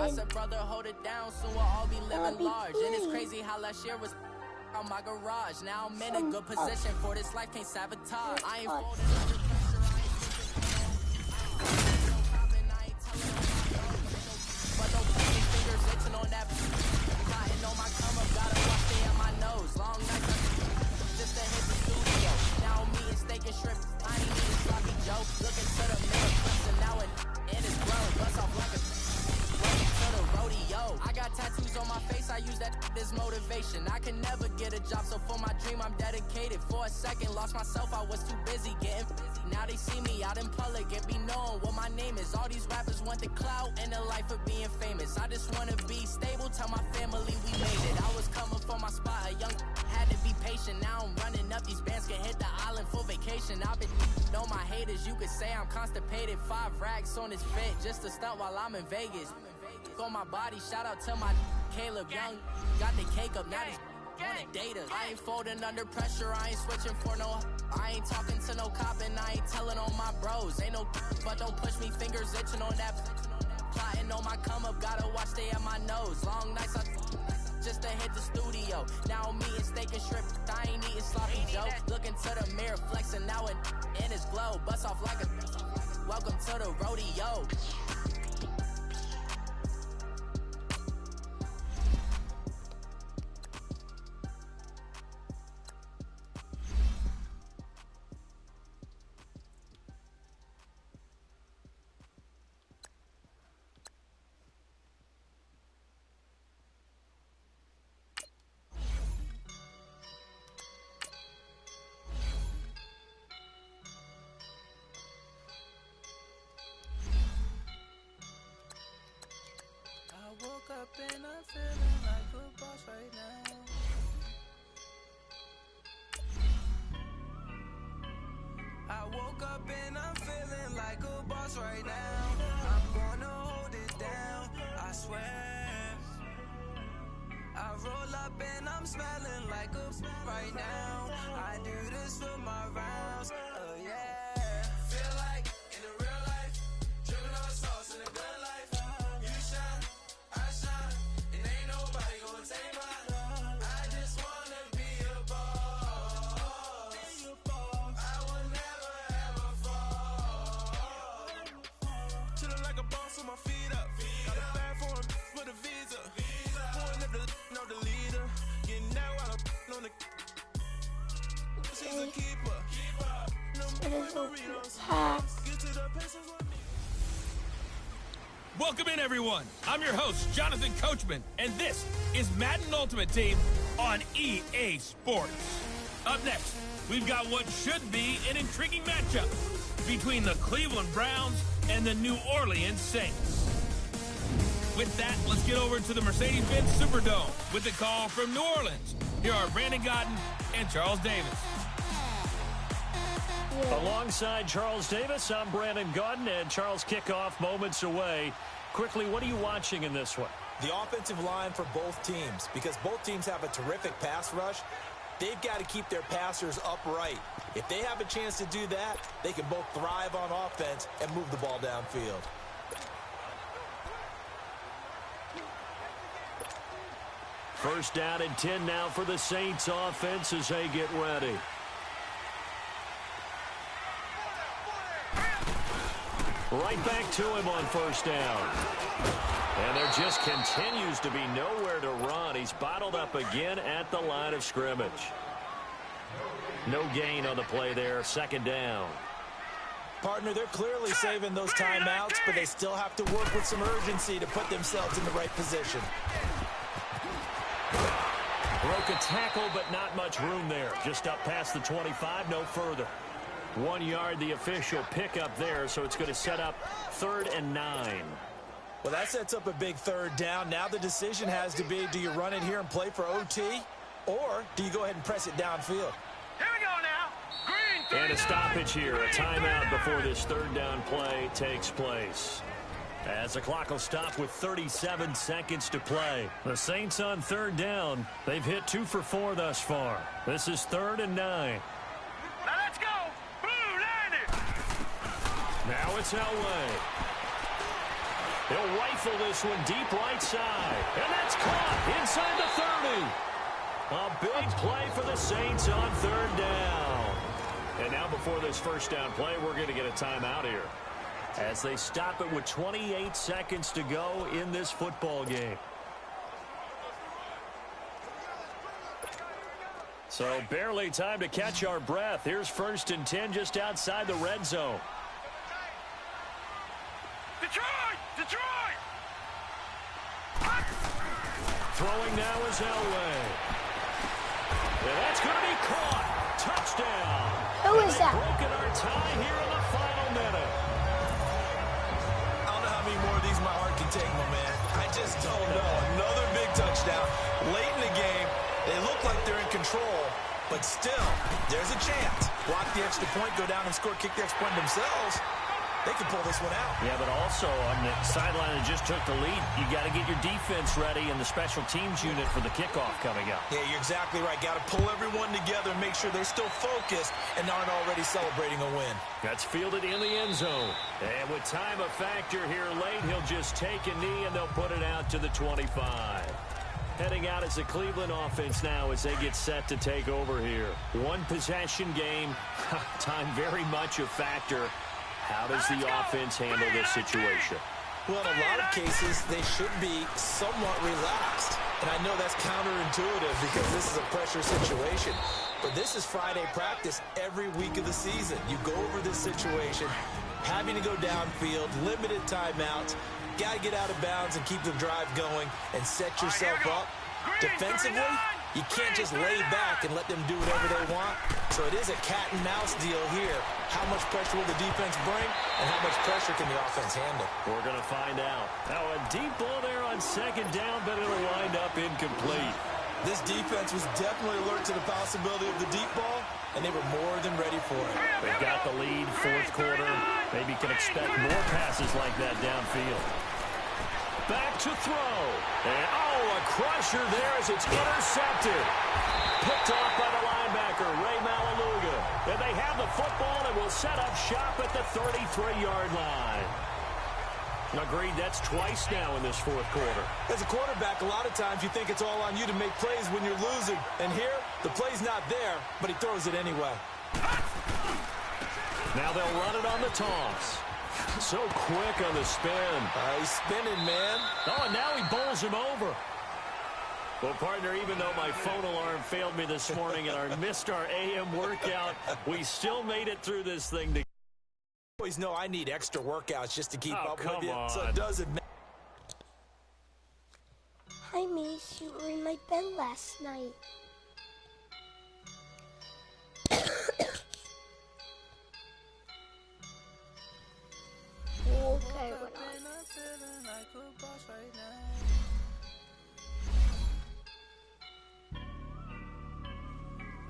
I said, brother, hold it down, soon we'll all be living large. And it's crazy how last year was on my garage. Now I'm in a good position for this life, can't sabotage. I ain't folding under pressure, I ain't switching no copping, I ain't telling on my dog. But no pointing fingers itching on that. Plotting on my come up, gotta watch stay at my nose. Long nights, just to hit the studio. Now me and steak and shrimp, I ain't eating sloppy Joe. Looking to the mirror, flexing now and it's grown. Bust off like a to the rodeo. I got tattoos on my face, I use that as motivation. I can never get a job, so for my dream I'm dedicated. For a second, lost myself, I was too busy getting busy. Now they see me out in public and be known what my name is. All these rappers want the clout and the life of being famous. I just wanna be stable, tell my family we made it. I was coming for my spot, a young had to be patient. Now I'm running up, these bands can hit the island for vacation. I've been on my haters, you could say I'm constipated. 5 racks on this fit, just to stunt while I'm in Vegas. On my body, shout out to my Caleb Young. Got the cake up, now this wanna date us. I ain't folding under pressure, I ain't switching for no. I ain't talking to no cop and I ain't telling on my bros. Ain't no but don't push me, fingers itching on that. Plotting on my come up, gotta watch stay at my nose. Long nights, just to hit the studio. Now I'm eating steak and shrimp, I ain't eating sloppy Joe. Looking to the mirror, flexing now and in his glow. Bust off like a welcome to the rodeo. I woke up and I'm feeling like a boss right now. I woke up and I'm feeling like a boss right now. I'm gonna hold it down, I swear. I roll up and I'm smelling like a right now. I do this for my rounds, oh yeah. Feel like in the real life, dripping on sauce in a good life. You shine, I shine, and ain't nobody gonna take mine. I just wanna be a boss. I will never ever fall. Chillin' like a boss with my feet up. Got a bag for the visa. Pulling up know the leader. Getting out while I'm on the. She's a keeper. Welcome in, everyone. I'm your host, Jonathan Coachman, and this is Madden Ultimate Team on EA Sports. Up next, we've got what should be an intriguing matchup between the Cleveland Browns and the New Orleans Saints. With that, let's get over to the Mercedes-Benz Superdome with the call from New Orleans. Here are Brandon Godden and Charles Davis. Alongside Charles Davis, I'm Brandon Godden, and Charles kickoff moments away. Quickly, what are you watching in this one? The offensive line for both teams, because both teams have a terrific pass rush. They've got to keep their passers upright. If they have a chance to do that, they can both thrive on offense and move the ball downfield. First down and 10 now for the Saints offense as they get ready. Right back to him on first down. And there just continues to be nowhere to run. He's bottled up again at the line of scrimmage. No gain on the play there. Second down. Partner, they're clearly saving those timeouts, but they still have to work with some urgency to put themselves in the right position. Broke a tackle, but not much room there. Just up past the 25, no further. 1 yard, the official pickup there, so it's going to set up 3rd and 9. Well, that sets up a big third down. Now the decision has to be, do you run it here and play for OT, or do you go ahead and press it downfield? Here we go now. Green, and a stoppage here, a timeout before this third down play takes place. As the clock will stop with 37 seconds to play. The Saints on third down. They've hit 2 for 4 thus far. This is 3rd and 9. Now let's go. Blue landed. Now it's Elway. He'll rifle this one deep right side. And that's caught inside the 30. A big play for the Saints on third down. And now before this first down play, we're going to get a timeout here, as they stop it with 28 seconds to go in this football game. So barely time to catch our breath. Here's 1st and 10 just outside the red zone. Detroit! Detroit! Throwing now is Elway. And that's going to be caught. Touchdown. Who is that? Broken our tie here in the final minute. I don't know how many more of these my heart can take, my man. I just don't know. Another big touchdown. Late in the game, they look like they're in control, but still, there's a chance. Block the extra point, go down and score, kick the extra point themselves. They can pull this one out. Yeah, but also on the sideline that just took the lead, you got to get your defense ready and the special teams unit for the kickoff coming up. Yeah, you're exactly right. Got to pull everyone together and make sure they're still focused and aren't already celebrating a win. That's fielded in the end zone. And with time a factor here late, he'll just take a knee and they'll put it out to the 25. Heading out as a Cleveland offense now as they get set to take over here. One possession game, time very much a factor. How does the offense handle this situation? Well, in a lot of cases, they should be somewhat relaxed. And I know that's counterintuitive because this is a pressure situation. But this is Friday practice every week of the season. You go over this situation, having to go downfield, limited timeouts, got to get out of bounds and keep the drive going and set yourself up. Defensively, you can't just lay back and let them do whatever they want. So it is a cat-and-mouse deal here. How much pressure will the defense bring, and how much pressure can the offense handle? We're going to find out. Now, a deep ball there on second down, but it'll wind up incomplete. This defense was definitely alert to the possibility of the deep ball, and they were more than ready for it. They've got the lead, fourth quarter. Maybe can expect more passes like that downfield. Back to throw. And, a crusher there as it's intercepted. Picked off by the linebacker, Ray Malaluga. And they have the football and will set up shop at the 33-yard line. Agreed, that's twice now in this fourth quarter. As a quarterback, a lot of times you think it's all on you to make plays when you're losing. And here, the play's not there, but he throws it anyway. Now they'll run it on the toss. So quick on the spin. He's spinning, man. Oh, and now he bowls him over. Well, partner, even though my phone alarm failed me this morning and I missed our AM workout, we still made it through this thing. I always know I need extra workouts just to keep up with you. On. So it doesn't matter. Hi, Mace. You were in my bed last night. Okay, what else?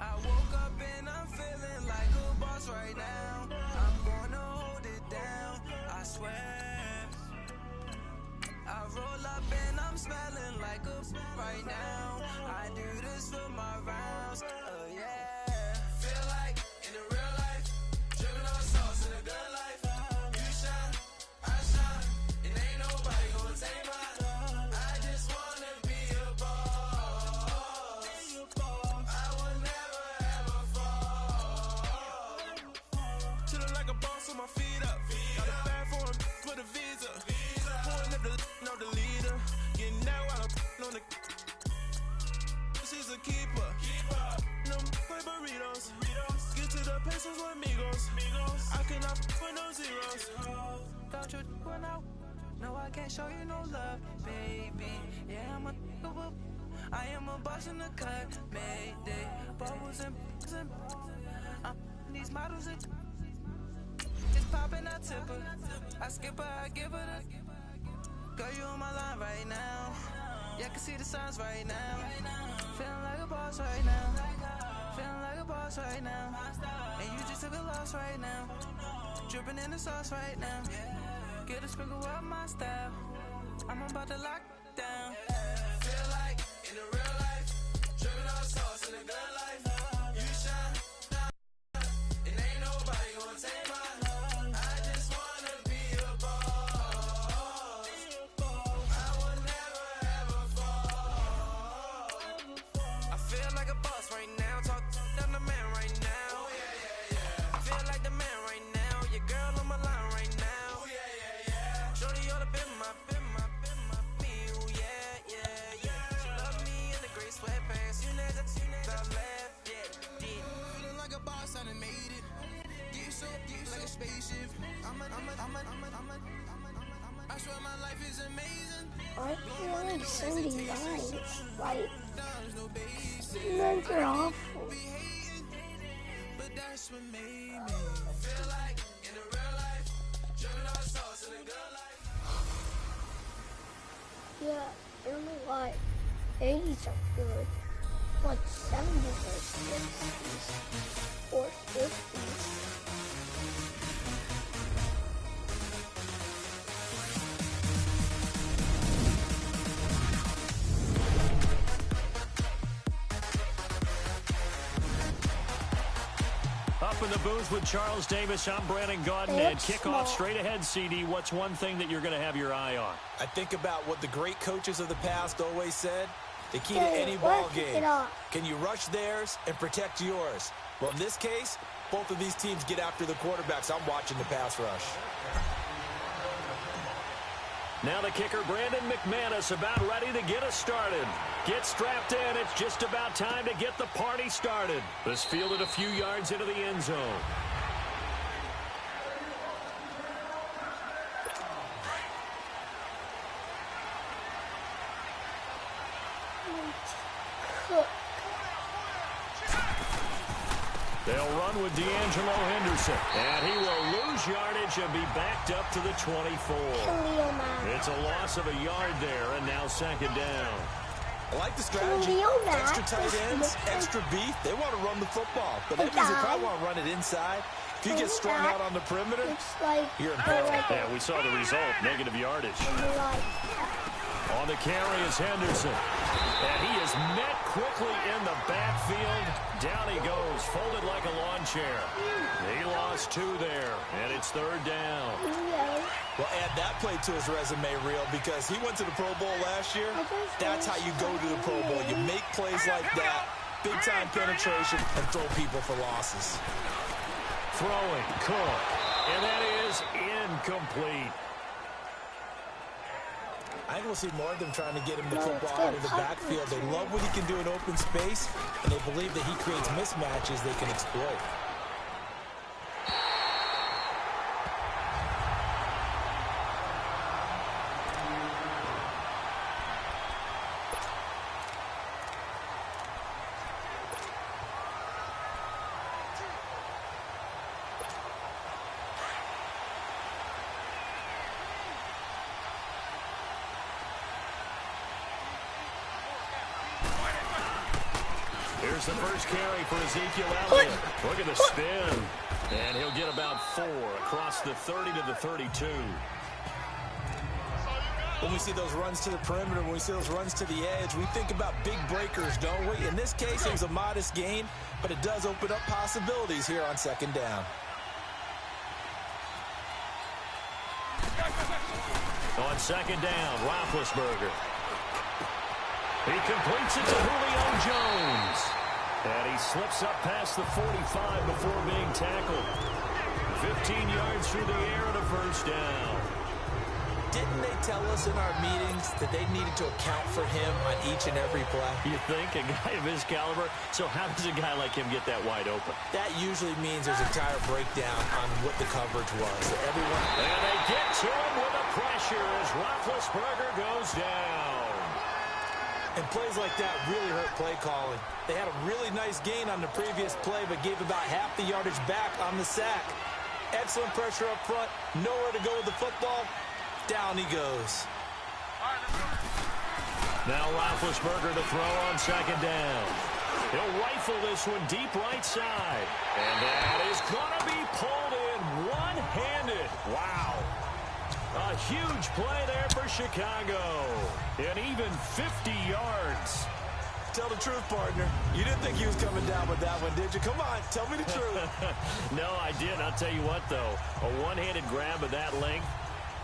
I woke up and I'm feeling like a boss right now. I'm gonna hold it down, I swear. I roll up and I'm smelling like a right now. I do this for my rounds, yeah. Feel like in the real life, dripping on sauce in a good life. You shine, I shine, and ain't nobody gonna take mine. I just wanna be a boss. I will never ever fall. Chillin' like a boss with my feet up. Got a bag for him with a visa. Pulling up the leader. Getting that while I'm on the. She's a keeper. Them play burritos. Get to the pesos with amigos. I cannot put no zeros. Don't you run out? No, I can't show you no love, baby. Yeah, I am a boss in the cut, Mayday. Bubbles and these models are just popping, I tip her. I skip her, I give her the. Girl, you on my line right now. Yeah, I can see the signs right now. Feeling like a boss right now. Feeling like a boss right now. And you just took a loss right now. Dripping in the sauce right now. Get a sprinkle up my style. I'm about to lock down. Feel like in the real life, dripping on sauce in a good life. You shine, and ain't nobody gonna take my love. I just wanna be a boss. Why are you 79? Like, nuns are awful. Yeah, I don't know why. 80s are good. Like 70s or 60s or 50s. Up in the booth with Charles Davis, I'm Brandon Gaudin, and kickoff straight ahead, CD. What's one thing that you're going to have your eye on? I think about what the great coaches of the past always said. The key to any ball game. Can you rush theirs and protect yours? Well, in this case, both of these teams get after the quarterbacks. I'm watching the pass rush. Now the kicker, Brandon McManus, about ready to get us started. Get strapped in. It's just about time to get the party started. This fielded a few yards into the end zone. They'll run with D'Angelo Henderson. And he will lose yardage and be backed up to the 24. It's a loss of a yard there, and now second down. I like the strategy. Extra tight ends, extra beef. They want to run the football. But that means they probably want to run it inside. If you get strung out on the perimeter, you're in peril. Yeah, we saw the result, negative yardage. On the carry is Henderson. And he is met quickly in the backfield. Down he goes, folded like a lawn chair. He lost 2 there, and it's third down. Well, add that play to his resume reel because he went to the Pro Bowl last year. That's how you go to the Pro Bowl. You make plays like that, big-time penetration, and throw people for losses. Throwing, Cook, and that is incomplete. I think we'll see more of them trying to get him the football out of the backfield. They love what he can do in open space, and they believe that he creates mismatches they can exploit. Here's the first carry for Ezekiel Elliott. Look at the spin. And he'll get about 4 across the 30 to the 32. When we see those runs to the perimeter, when we see those runs to the edge, we think about big breakers, don't we? In this case, it was a modest gain, but it does open up possibilities here on second down. On second down, Roethlisberger. He completes it to Julio Jones. And he slips up past the 45 before being tackled. 15 yards through the air and a first down. Didn't they tell us in our meetings that they needed to account for him on each and every play? You think? A guy of his caliber? So how does a guy like him get that wide open? That usually means there's a tire breakdown on what the coverage was. Everyone. And they get to him with the pressure as Roethlisberger goes down. And plays like that really hurt play calling. They had a really nice gain on the previous play, but gave about half the yardage back on the sack. Excellent pressure up front. Nowhere to go with the football. Down he goes. Now Roethlisberger to throw on second down. He'll rifle this one deep right side. And that is going to be pulled in one-handed. Wow. A huge play there for Chicago. And even 50 yards. Tell the truth, partner. You didn't think he was coming down with that one, did you? Come on, tell me the truth. No, I didn't. I'll tell you what, though. A one-handed grab of that length.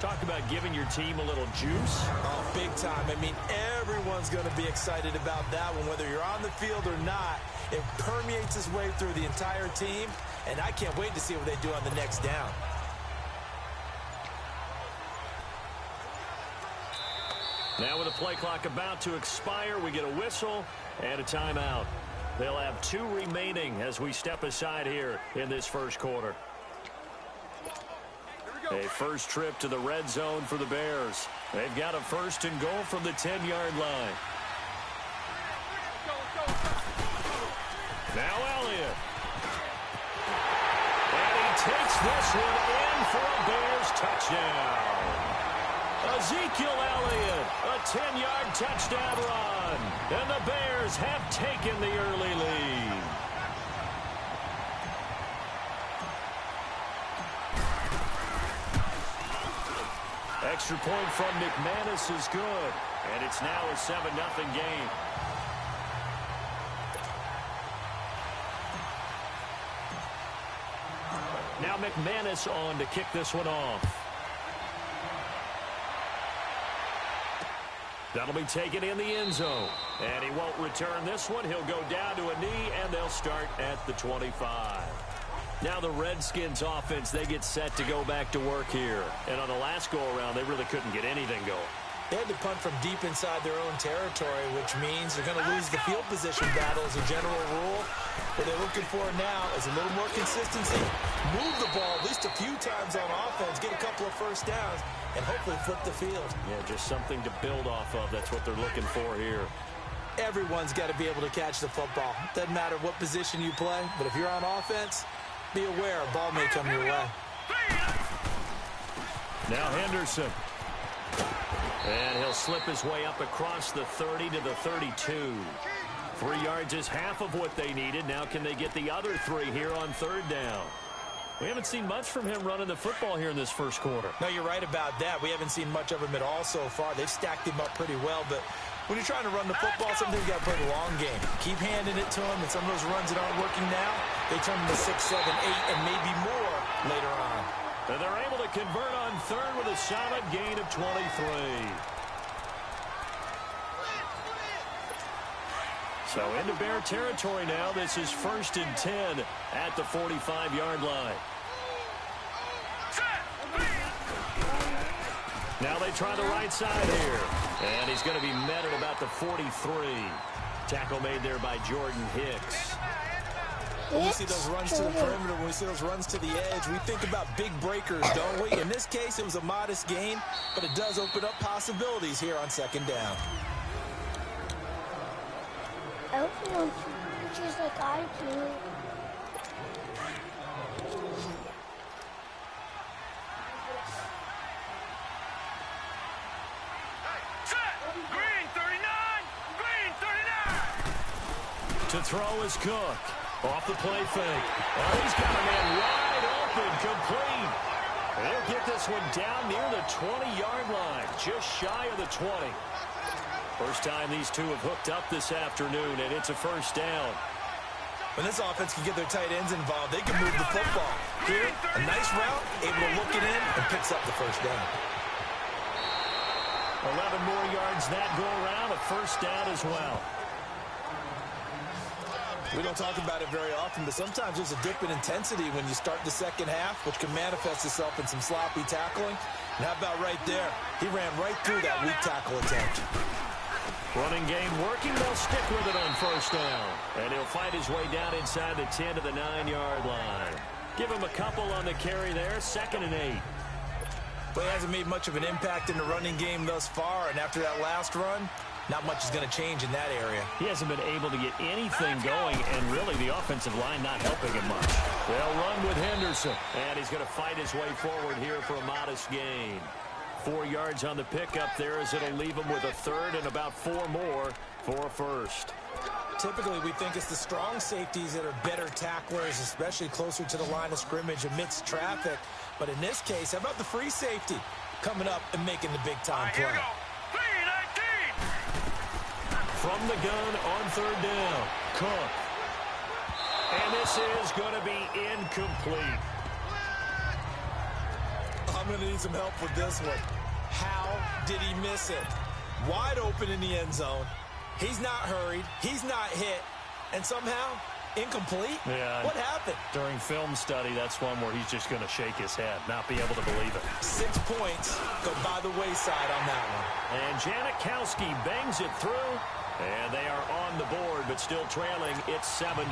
Talk about giving your team a little juice. Oh, big time. I mean, everyone's going to be excited about that one, whether you're on the field or not. It permeates its way through the entire team, and I can't wait to see what they do on the next down. Now with the play clock about to expire, we get a whistle and a timeout. They'll have 2 remaining as we step aside here in this first quarter. A first trip to the red zone for the Bears. They've got a first and goal from the 10-yard line. Now Elliott. And he takes this one in for a Bears touchdown. Ezekiel Elliott, a 10-yard touchdown run. And the Bears have taken the early lead. Extra point from McManus is good. And it's now a 7-0 game. Now McManus on to kick this one off. That'll be taken in the end zone. And he won't return this one. He'll go down to a knee, and they'll start at the 25. Now the Redskins offense, they get set to go back to work here. And on the last go-around, they really couldn't get anything going. They had to punt from deep inside their own territory, which means they're going to lose the field position battle as a general rule. What they're looking for now is a little more consistency. Move the ball at least a few times on offense, get a couple of first downs, and hopefully flip the field. Yeah, just something to build off of. That's what they're looking for here. Everyone's got to be able to catch the football. Doesn't matter what position you play, but if you're on offense, be aware a ball may come your way. Now Henderson. And he'll slip his way up across the 30 to the 32. 3 yards is half of what they needed. Now can they get the other 3 here on third down? We haven't seen much from him running the football here in this first quarter. No, you're right about that. We haven't seen much of him at all so far. They've stacked him up pretty well, but when you're trying to run the football, sometimes you got to play the long game. Keep handing it to him, and some of those runs that aren't working now, they turn into 6, 7, 8, and maybe more later on. And they're able to convert on third with a solid gain of 23. So into Bear territory now. This is 1st and 10 at the 45-yard line. Now they try the right side here. And he's going to be met at about the 43. Tackle made there by Jordan Hicks. When we see those runs to the perimeter, when we see those runs to the edge, we think about big breakers, don't we? In this case, it was a modest gain, but it does open up possibilities here on second down. I hope you don't just like I do. Green 39! Green 39! To throw is Cook. Off the play fake. Oh, he's got a man wide open, complete. And he'll get this one down near the 20-yard line, just shy of the 20. First time these two have hooked up this afternoon, and it's a first down. When this offense can get their tight ends involved, they can move the football. Here, a nice route, able to look it in, and picks up the first down. 11 more yards that go around, a first down as well. We don't talk about it very often, but sometimes there's a dip in intensity when you start the second half, which can manifest itself in some sloppy tackling. And how about right there? He ran right through that weak tackle attempt. Running game working. They'll stick with it on first down. And he'll fight his way down inside the 10 to the 9-yard line. Give him a couple on the carry there. 2nd and 8. But he hasn't made much of an impact in the running game thus far, and after that last run, not much is going to change in that area. He hasn't been able to get anything going, and really the offensive line not helping him much. They'll run with Henderson, and he's going to fight his way forward here for a modest gain. 4 yards on the pickup there as it'll leave him with a third and about 4 more for a first. Typically, we think it's the strong safeties that are better tacklers, especially closer to the line of scrimmage amidst traffic. But in this case, how about the free safety coming up and making the big-time play? Here we go. 3-19. From the gun on third down, Cook. And this is going to be incomplete. I'm going to need some help with this one. How did he miss it? Wide open in the end zone. He's not hurried. He's not hit. And somehow, incomplete? Yeah. What happened? During film study, that's one where he's just going to shake his head, not be able to believe it. 6 points go by the wayside on that one. And Janikowski bangs it through. And they are on the board, but still trailing. It's 7-3.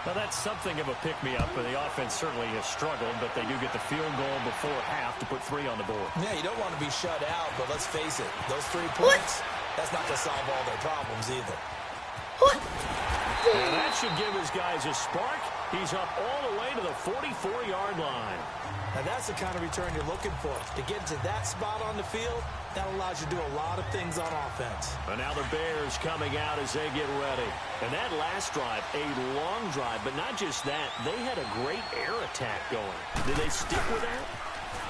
Well, that's something of a pick-me-up, and the offense certainly has struggled, but they do get the field goal before half to put 3 on the board. Yeah, you don't want to be shut out, but let's face it, those 3 points, that's not going to solve all their problems either. And that should give his guys a spark. He's up all the way to the 44-yard line. Now, that's the kind of return you're looking for. To get to that spot on the field, that allows you to do a lot of things on offense. And now the Bears coming out as they get ready. And that last drive, a long drive, but not just that. They had a great air attack going. Did they stick with that?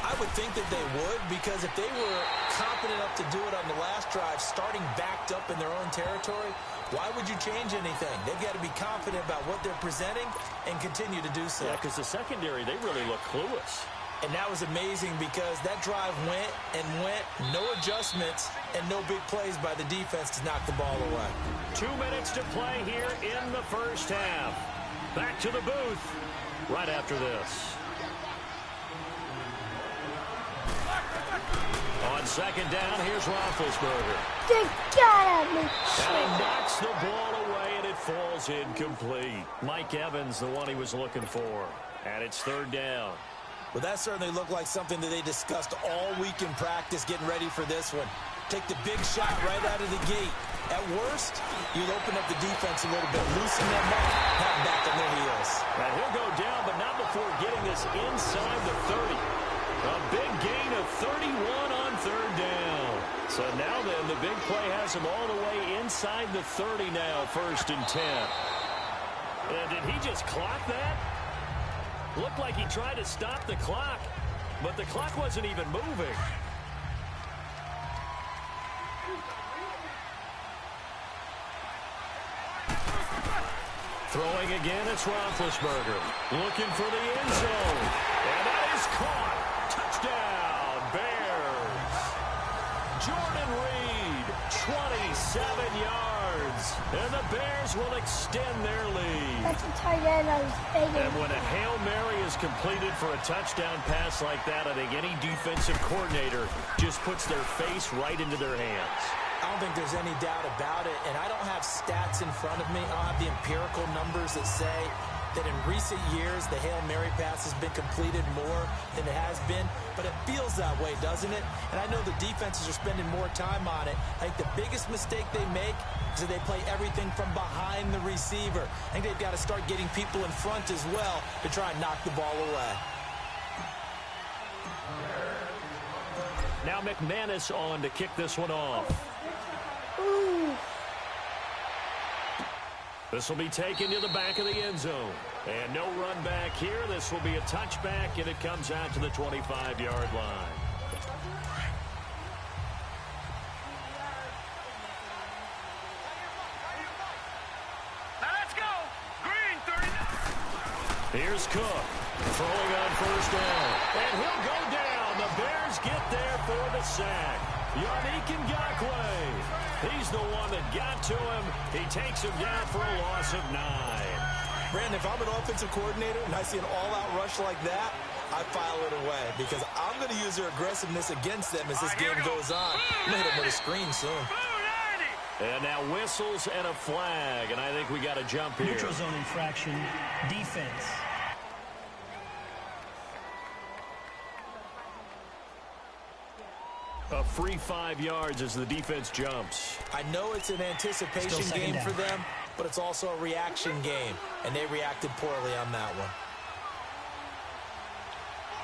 I would think that they would, because if they were confident enough to do it on the last drive, starting backed up in their own territory, why would you change anything? They've got to be confident about what they're presenting and continue to do so. Yeah, because the secondary, they really look clueless. And that was amazing because that drive went and went, no adjustments, and no big plays by the defense to knock the ball away. 2 minutes to play here in the first half. Back to the booth right after this. On second down, here's Roethlisberger. They gotta make And he knocks the ball away, and it falls incomplete. Mike Evans, the one he was looking for. And it's third down. Well, that certainly looked like something that they discussed all week in practice, getting ready for this one. Take the big shot right out of the gate. At worst, you'll open up the defense a little bit, loosen them up, have them back on their heels. And he'll go down, but not before getting this inside the 30. A big gain of 31 on third down. So now then, the big play has him all the way inside the 30 now, 1st and 10. And did he just clock that? Looked like he tried to stop the clock, but the clock wasn't even moving. Throwing again, it's Roethlisberger. Looking for the end zone. And that is caught. Touchdown, Bears. Jordan Reed, 27 yards. And the Bears will extend their lead. That's a tight end I was begging. And when a Hail Mary is completed for a touchdown pass like that, I think any defensive coordinator just puts their face right into their hands. I don't think there's any doubt about it, and I don't have stats in front of me. I don't have the empirical numbers that say that in recent years the Hail Mary pass has been completed more than it has been, but it feels that way, doesn't it? And I know the defenses are spending more time on it. I think the biggest mistake they make is that they play everything from behind the receiver. I think they've got to start getting people in front as well to try and knock the ball away. Now McManus on to kick this one off. Ooh. This will be taken to the back of the end zone. And no run back here. This will be a touchback, and it comes out to the 25-yard line. Now let's go. Green 39. Here's Cook throwing on 1st down. And he'll go down. The Bears get there for the sack. Yannick Ngakoue. He's the one that got to him. He takes him down for a loss of 9. Brandon, if I'm an offensive coordinator and I see an all-out rush like that, I file it away because I'm going to use their aggressiveness against them as this game goes on. I'm going to hit them with a screen soon. And now whistles and a flag, and I think we got to jump here. Neutral zone infraction, defense. A free 5 yards as the defense jumps. I know it's an anticipation game for them, but it's also a reaction game, and they reacted poorly on that one.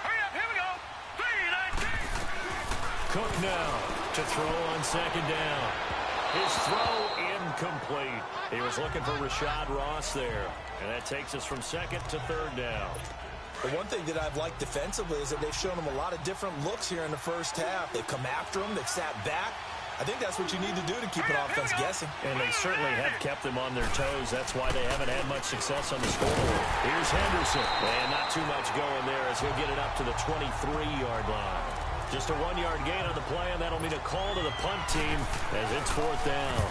Hurry up, here we go. 3-19. Cook now to throw on 2nd down. His throw incomplete. He was looking for Rashad Ross there, and that takes us from 2nd to 3rd down. The one thing that I've liked defensively is that they've shown them a lot of different looks here in the first half. They've come after them. They've sat back. I think that's what you need to do to keep an offense guessing. And they certainly have kept them on their toes. That's why they haven't had much success on the scoreboard. Here's Henderson. And not too much going there as he'll get it up to the 23-yard line. Just a 1-yard gain on the play, and that'll mean a call to the punt team as it's 4th down.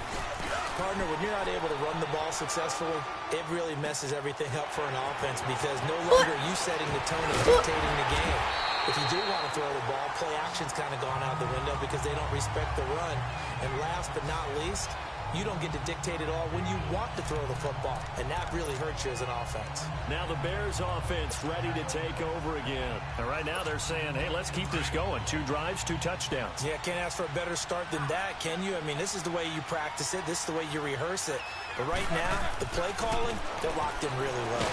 Partner, when you're not able to run the ball successfully, it really messes everything up for an offense because no longer are you setting the tone and dictating the game. If you do want to throw the ball, play action's kind of gone out the window because they don't respect the run. And last but not least, You don't get to dictate it all when you want to throw the football, and that really hurts you as an offense. Now the Bears offense ready to take over again. And right now they're saying, hey, let's keep this going. 2 drives, 2 touchdowns. Yeah, can't ask for a better start than that, can you? I mean, this is the way you practice it. This is the way you rehearse it. But right now, the play calling, they're locked in really well.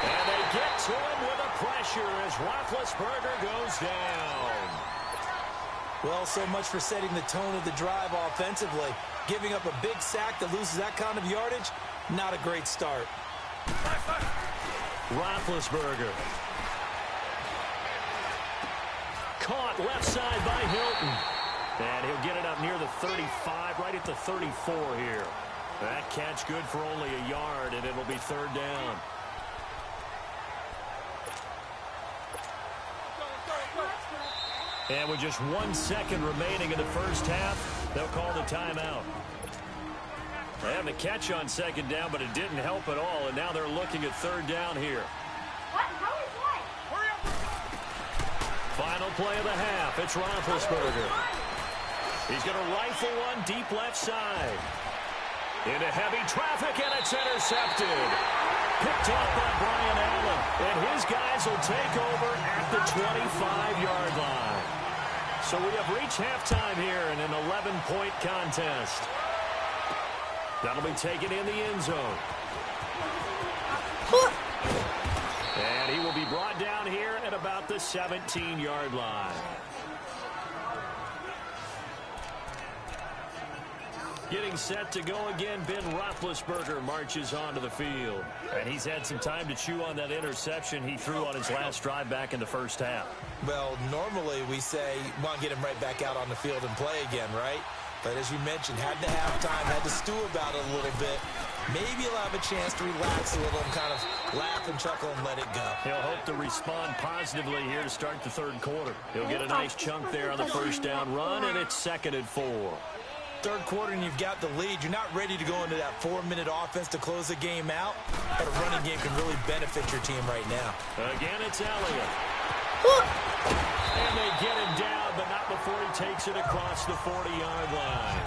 And they get to him with a pressure as Roethlisberger goes down. Well, so much for setting the tone of the drive offensively. Giving up a big sack that loses that kind of yardage, not a great start. Roethlisberger. Caught left side by Hilton. And he'll get it up near the 35, right at the 34 here. That catch good for only a yard, and it'll be 3rd down. And with just 1 second remaining in the first half, they'll call the timeout. They have a catch on 2nd down, but it didn't help at all, and now they're looking at 3rd down here. Final play of the half. It's Roethlisberger. He's going to rifle one deep left side. Into heavy traffic, and it's intercepted. Picked off by Brian Allen, and his guys will take over at the 25-yard line. So we have reached halftime here in an 11-point contest. That'll be taken in the end zone. And he will be brought down here at about the 17-yard line. Getting set to go again, Ben Roethlisberger marches onto the field. And he's had some time to chew on that interception he threw on his last drive back in the first half. Well, normally we say, want to get him right back out on the field and play again, right? But as you mentioned, had the halftime, had to stew about it a little bit. Maybe he'll have a chance to relax a little and kind of laugh and chuckle and let it go. He'll hope to respond positively here to start the 3rd quarter. He'll get a nice chunk there on the 1st down run, and it's 2nd and 4. 3rd quarter and you've got the lead. You're not ready to go into that 4-minute offense to close the game out, but a running game can really benefit your team right now. Again, it's Elliott. And they get him down, but not before he takes it across the 40-yard line.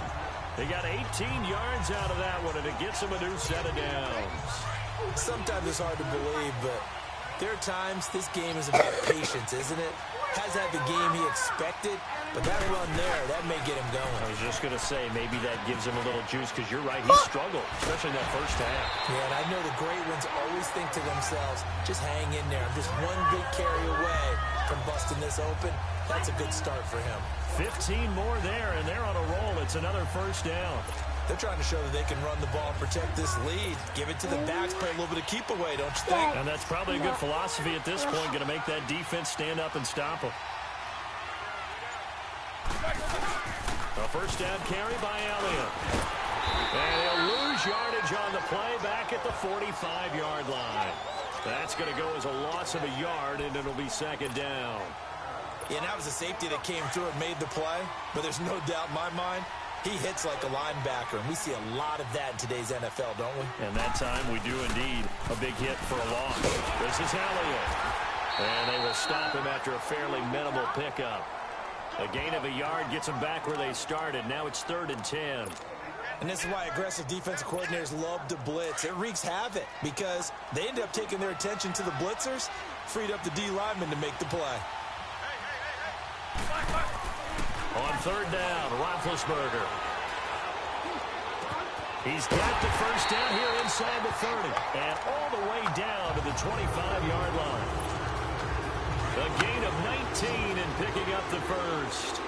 They got 18 yards out of that one, and it gets him a new set of downs. Sometimes it's hard to believe, but there are times this game is about patience, isn't it? Has had the game he expected, but that run there, that may get him going. I was just going to say, maybe that gives him a little juice, because you're right, he struggled, especially in that first half. Yeah, and I know the great ones always think to themselves, just hang in there. I'm just one big carry away from busting this open. That's a good start for him. 15 more there, and they're on a roll. It's another 1st down. They're trying to show that they can run the ball and protect this lead. Give it to the backs, play a little bit of keep away, don't you think? And that's probably a good philosophy at this point, going to make that defense stand up and stop them. A 1st down carry by Elliott. And he'll lose yardage on the play back at the 45-yard line. That's going to go as a loss of a yard, and it'll be 2nd down. Yeah, and that was a safety that came through and made the play, but there's no doubt in my mind, he hits like a linebacker, and we see a lot of that in today's NFL, don't we? And that time we do indeed a big hit for a loss. This is Elliott. And they will stop him after a fairly minimal pickup. A gain of a yard gets them back where they started. Now it's 3rd and 10. And this is why aggressive defensive coordinators love to blitz. It wreaks havoc because they end up taking their attention to the blitzers, freed up the D lineman to make the play. On 3rd down, Roethlisberger. He's got the 1st down here inside the 30. And all the way down to the 25-yard line. A gain of 19 and picking up the 1st.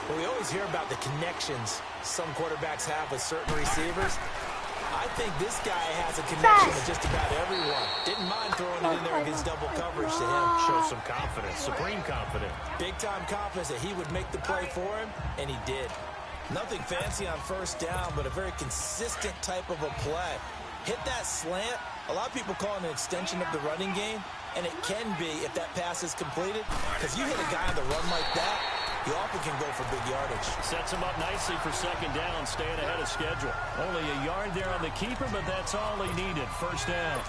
Well, we always hear about the connections some quarterbacks have with certain receivers. I think this guy has a connection with just about everyone. Didn't mind throwing it in there against double coverage to him. Shows some confidence, supreme confidence. Big-time confidence that he would make the play for him, and he did. Nothing fancy on 1st down, but a very consistent type of a play. Hit that slant. A lot of people call it an extension of the running game, and it can be if that pass is completed. Because you hit a guy on the run like that, you often can go for big yardage. Sets him up nicely for 2nd down, staying ahead of schedule. Only a yard there on the keeper, but that's all he needed. 1st down.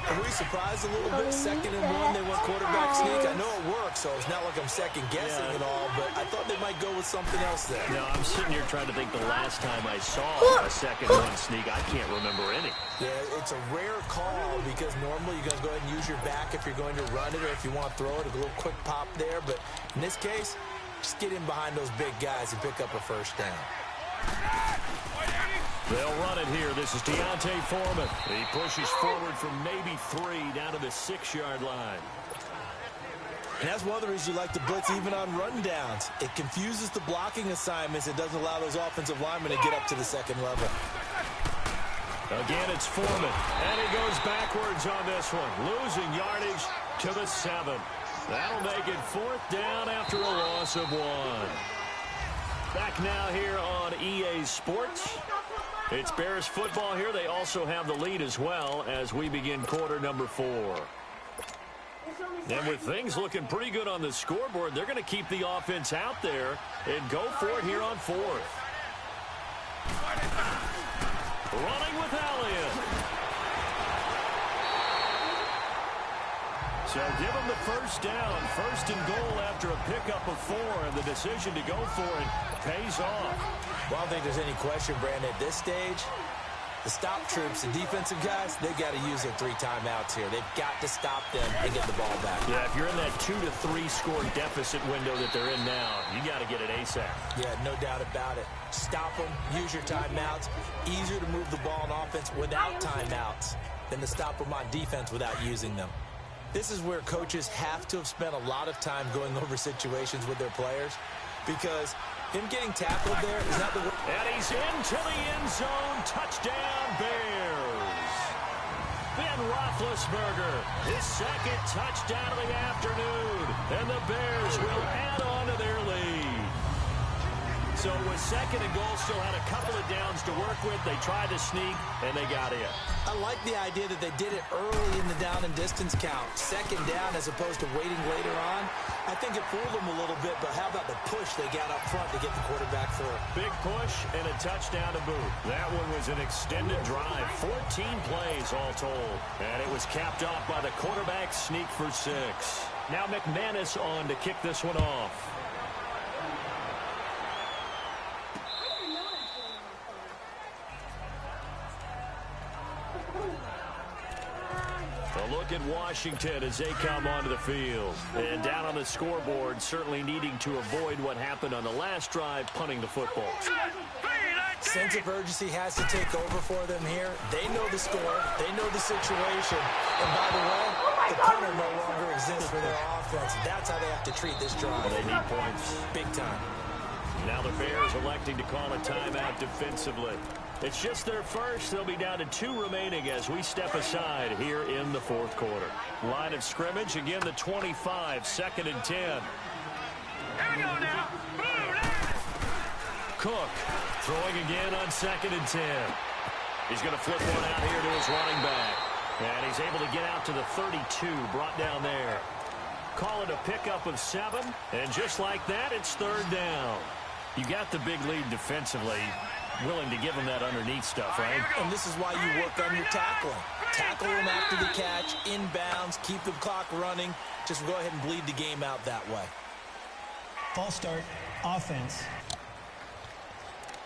Are we surprised a little bit? 2nd and 1, they went quarterback sneak. I know it works, so it's not like I'm second-guessing at all, but I thought they might go with something else there. No, I'm sitting here trying to think the last time I saw a 2nd 1 sneak. I can't remember any. Yeah, it's a rare call because normally you're going to go ahead and use your back if you're going to run it or if you want to throw it, a little quick pop there. But in this case, just get in behind those big guys and pick up a first down. They'll run it here. This is Deontay Foreman. He pushes forward from maybe 3 down to the 6-yard line. And that's one of the reasons you like to blitz even on rundowns. It confuses the blocking assignments. It doesn't allow those offensive linemen to get up to the second level. Again, it's Foreman. And he goes backwards on this one. Losing yardage to the 7. That'll make it 4th down after a loss of 1. Back now here on EA Sports. It's Bears football here. They also have the lead as well as we begin quarter number 4. And with things looking pretty good on the scoreboard, they're going to keep the offense out there and go for it here on 4th. Running with Elliott. So give them the first down. 1st and goal after a pickup of 4, and the decision to go for it pays off. Well, I don't think there's any question, Brandon, at this stage, the stop troops, the defensive guys, they've got to use their 3 timeouts here. They've got to stop them and get the ball back. Yeah, if you're in that 2 to 3 score deficit window that they're in now, you got to get it ASAP. Yeah, no doubt about it. Stop them, use your timeouts. Easier to move the ball on offense without timeouts than to stop them on defense without using them. This is where coaches have to have spent a lot of time going over situations with their players because him getting tackled there is not the way. And he's into the end zone. Touchdown, Bears. Ben Roethlisberger, his 2nd touchdown of the afternoon. And the Bears will add on to their lead. So with 2nd and goal, still had a couple of downs to work with. They tried to sneak, and they got in. I like the idea that they did it early in the down and distance count. 2nd down as opposed to waiting later on. I think it fooled them a little bit, but how about the push they got up front to get the quarterback through? Big push and a touchdown to boot. That one was an extended drive. 14 plays all told. And it was capped off by the quarterback sneak for 6. Now McManus on to kick this one off. A look at Washington as they come onto the field. And down on the scoreboard, certainly needing to avoid what happened on the last drive, punting the football. Sense of urgency has to take over for them here. They know the score. They know the situation. And by the way, the punter no longer exists for their offense. That's how they have to treat this drive. They need points. Big time. Now the Bears electing to call a timeout defensively. It's just their first. They'll be down to 2 remaining as we step aside here in the 4th quarter. Line of scrimmage, again the 25, 2nd and 10. Here we go now. Cook throwing again on 2nd and 10. He's going to flip one out here to his running back. And he's able to get out to the 32, brought down there. Call it a pickup of 7, and just like that, it's 3rd down. You got the big lead defensively. Willing to give them that underneath stuff, right? And this is why you work on your tackling. Tackle them after the catch, inbounds, keep the clock running. Just go ahead and bleed the game out that way. False start, offense.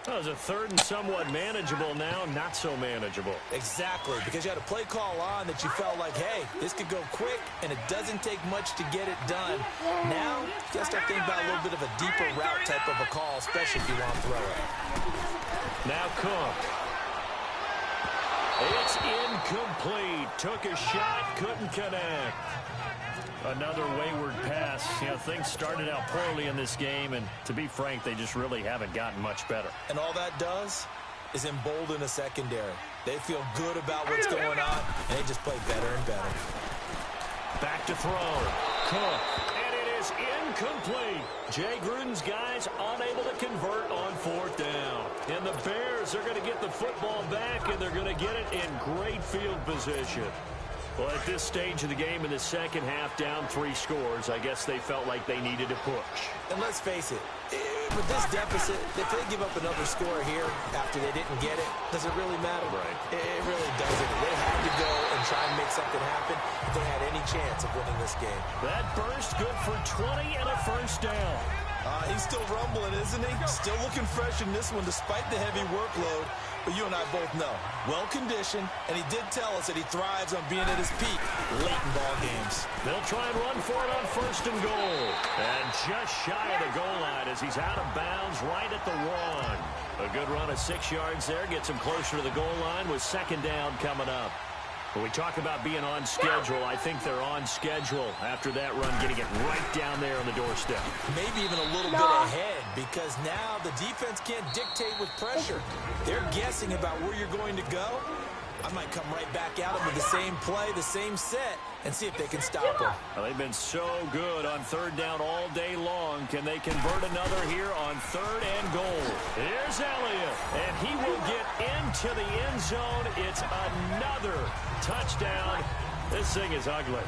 That was a 3rd and somewhat manageable now, not so manageable. Exactly, because you had a play call on that you felt like, hey, this could go quick, and it doesn't take much to get it done. Now, you got to start thinking about a little bit of a deeper route type of a call, especially if you want to throw it. Now Cook. It's incomplete. Took a shot, couldn't connect. Another wayward pass. You know, things started out poorly in this game, and to be frank, they just really haven't gotten much better. And all that does is embolden a secondary. They feel good about what's going on, and they just play better and better. Back to throw. Cook. And it is incomplete. Jay Gruden's guys unable to convert on 4th down. And the Bears are going to get the football back, and they're going to get it in great field position. Well, at this stage of the game in the second half, down 3 scores, I guess they felt like they needed to push. And let's face it, with this deficit, if they give up another score here after they didn't get it, does it really matter? Right. It really doesn't. They had to go and try and make something happen if they had any chance of winning this game. That burst good for 20 and a first down. He's still rumbling, isn't he? Still looking fresh in this one despite the heavy workload. But you and I both know, well-conditioned, and he did tell us that he thrives on being at his peak late in ball games. They'll try and run for it on first and goal. And just shy of the goal line as he's out of bounds right at the 1. A good run of 6 yards there. Gets him closer to the goal line with second down coming up. When we talk about being on schedule, I think they're on schedule after that run, getting it right down there on the doorstep. Maybe even a little bit ahead, because now the defense can't dictate with pressure. They're guessing about where you're going to go. I might come right back at them with the same play, the same set, and see if they can stop them. Well, they've been so good on third down all day long. Can they convert another here on third and goal? Here's Elliott, and he will get into the end zone. It's another touchdown. This thing is ugly.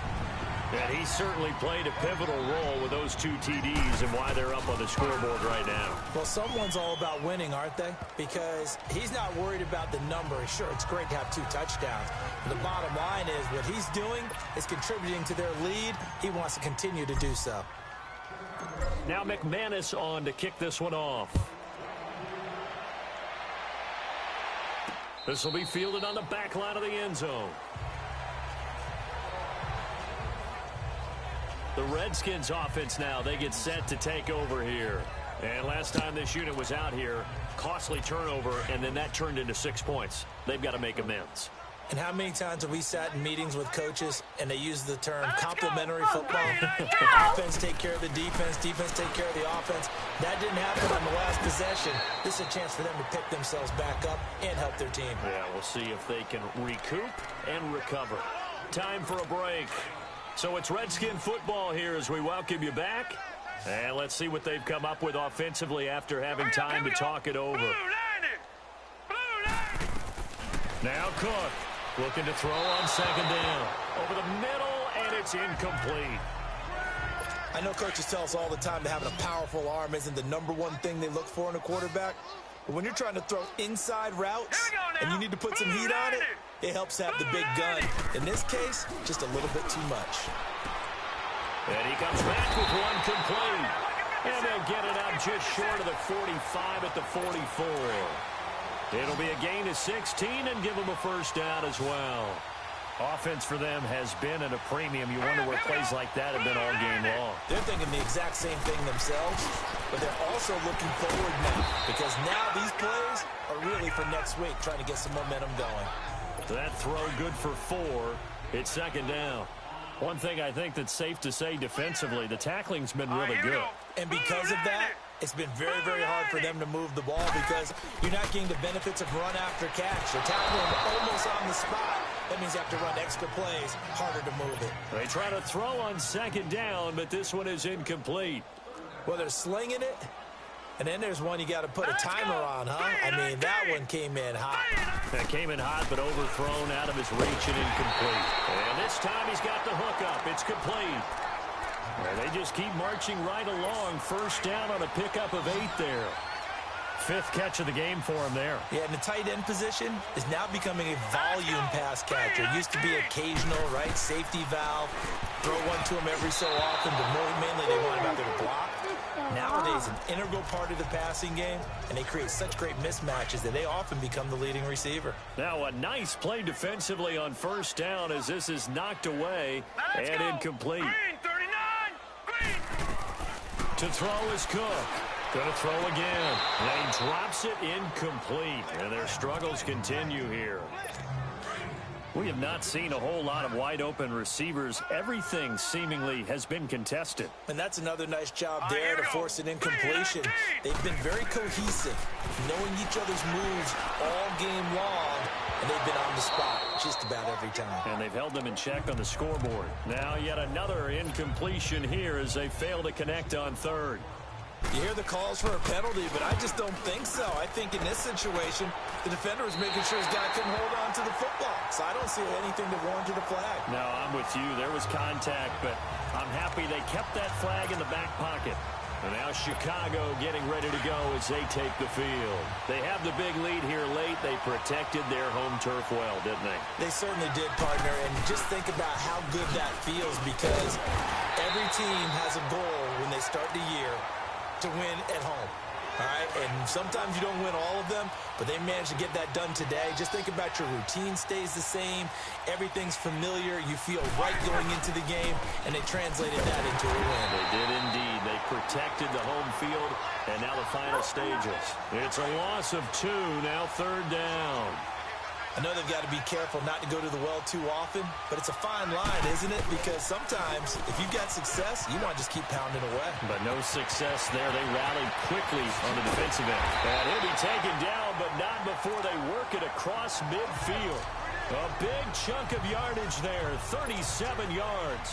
And he certainly played a pivotal role with those 2 TDs and why they're up on the scoreboard right now. Well, someone's all about winning, aren't they? Because he's not worried about the number. Sure, it's great to have 2 touchdowns. But the bottom line is what he's doing is contributing to their lead. He wants to continue to do so. Now McManus on to kick this one off. This will be fielded on the back line of the end zone. The Redskins offense now, they get set to take over here. And last time this unit was out here, costly turnover, and then that turned into 6 points. They've got to make amends. And how many times have we sat in meetings with coaches and they use the term complementary football? Offense take care of the defense, defense take care of the offense. That didn't happen on the last possession. This is a chance for them to pick themselves back up and help their team. Yeah, we'll see if they can recoup and recover. Time for a break. So it's Redskin football here as we welcome you back. And let's see what they've come up with offensively after having time to talk it over. Now Cook looking to throw on second down. Over the middle, and it's incomplete. I know coaches tell us all the time that having a powerful arm isn't the #1 thing they look for in a quarterback. But when you're trying to throw inside routes and you need to put some heat on it, it helps to have the big gun. In this case, just a little bit too much. And he comes back with one complete. And they'll get it up just short of the 45 at the 44. It'll be a gain of 16 and give them a first down as well. Offense for them has been at a premium. You wonder where plays like that have been all game long. They're thinking the exact same thing themselves, but they're also looking forward now because now these plays are really for next week, trying to get some momentum going. That throw good for 4. It's second down. One thing I think that's safe to say defensively, the tackling's been really good. And because of that, it's been very, very hard for them to move the ball because you're not getting the benefits of run after catch. They're tackling almost on the spot. That means you have to run extra plays, harder to move it. They try to throw on second down, but this one is incomplete. Well, they're slinging it, and then there's one you got to put a timer on, huh? I mean, that one came in hot. That came in hot, but overthrown out of his reach and incomplete. And this time he's got the hookup. It's complete. And they just keep marching right along. First down on a pickup of 8 there. 5th catch of the game for him there. Yeah, and the tight end position is now becoming a volume pass catcher. It used to be occasional, right? Safety valve. Throw one to him every so often, but mainly they want him out there to block. Nowadays, an integral part of the passing game, and they create such great mismatches that they often become the leading receiver. Now a nice play defensively on first down as this is knocked away and incomplete. To throw is Cook. Going to throw again. And he drops it incomplete. And their struggles continue here. We have not seen a whole lot of wide-open receivers. Everything seemingly has been contested. And that's another nice job there to force an incompletion. They've been very cohesive, knowing each other's moves all game long, and they've been on the spot just about every time. And they've held them in check on the scoreboard. Now yet another incompletion here as they fail to connect on third. You hear the calls for a penalty, but I just don't think so. I think in this situation, the defender is making sure his guy couldn't hold on to the football. So I don't see anything that warranted a flag. No, I'm with you. There was contact, but I'm happy they kept that flag in the back pocket. And now Chicago getting ready to go as they take the field. They have the big lead here late. They protected their home turf well, didn't they? They certainly did, partner. And just think about how good that feels, because every team has a goal when they start the year to win at home. All right, and sometimes you don't win all of them, but they managed to get that done today. Just think about your routine stays the same. Everything's familiar. You feel right going into the game, and they translated that into a win. They did indeed. They protected the home field, and now the final stages. It's a loss of 2, now 3rd down. I know they've got to be careful not to go to the well too often, but it's a fine line, isn't it? Because sometimes if you've got success, you want to just keep pounding away. But no success there. They rallied quickly on the defensive end. And he'll be taken down, but not before they work it across midfield. A big chunk of yardage there, 37 yards.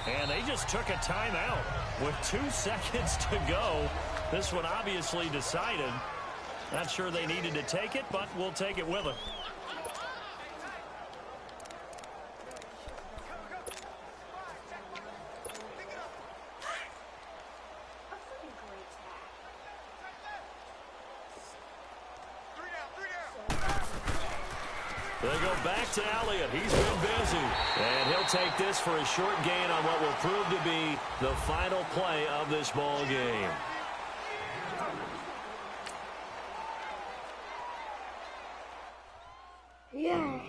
And they just took a timeout with 2 seconds to go. This one obviously decided. Not sure they needed to take it, but we'll take it with them. They go back to Elliott. He's been busy. And he'll take this for a short gain on what will prove to be the final play of this ball game. Yeah.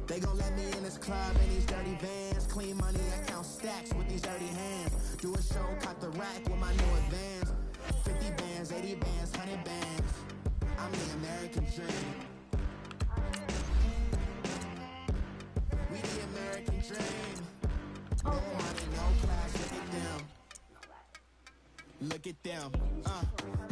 They gon' let me in this club in these dirty vans. Clean money, I count stacks with these dirty hands. Do a show, cut the rack with my new advance. 50 bands, 80 bands, 100 bands. I'm the American dream. We the American dream. No money, no class, look at them. Look at them.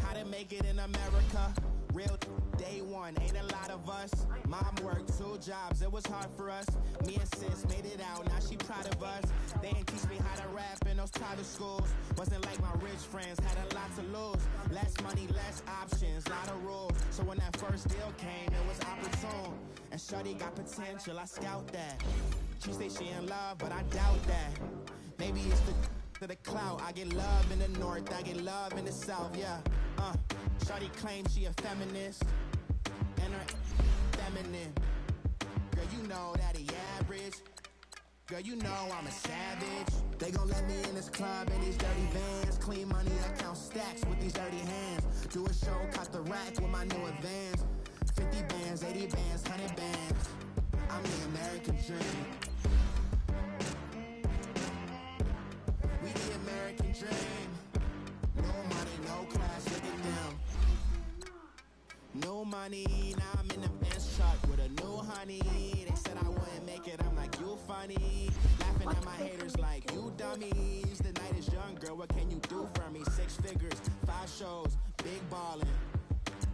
How to make it in America. Real day one, ain't a lot of us. Mom worked 2 jobs, it was hard for us. Me and sis made it out, now she proud of us. They didn't teach me how to rap in those private schools. Wasn't like my rich friends, had a lot to lose. Less money, less options, lot of rules. So when that first deal came, it was opportune. And shorty got potential, I scout that. She say she in love, but I doubt that. Maybe it's the clout. I get love in the north, I get love in the south, yeah. Shawty claims she a feminist, and her feminine. Girl, you know that he average. Girl, you know I'm a savage. They gon' let me in this club in these dirty vans. Clean money, I count stacks with these dirty hands. Do a show, cut the rack with my new advance. 50 bands, 80 bands, 100 bands. I'm the American dream. We the American dream. No money, no class, look at them. No money, now I'm in the Benz truck with a new honey. They said I wouldn't make it, I'm like, you funny. Laughing at my haters like, you dummies. The night is young, girl, what can you do for me? 6 figures, 5 shows, big ballin'.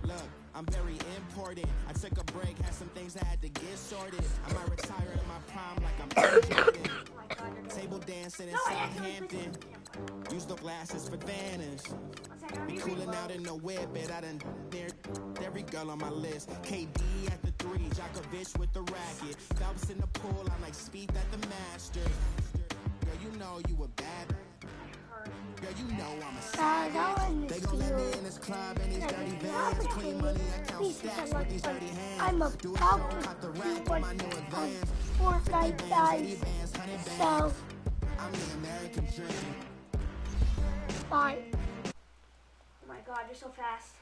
Look, I'm very important. I took a break, had some things I had to get sorted. I might retire in my prime like I'm Jordan. Table dancing in Southampton. Use the glasses for Vanish. Be cooling out in the whip, but I done near every girl on my list. KD at the 3, Djokovic with the racket. Phelps in the pool, I'm like Speed at the Masters. Girl, you know you a bad. Girl, you know I'm a savage. They gon' let me in this club in these dirty vans. Clean money, I count stacks with these dirty hands. I'm a Do a show, cut the rack with my new advance. 4-5 guys. So, I'm the American dream. bye. Oh my god, you're so fast.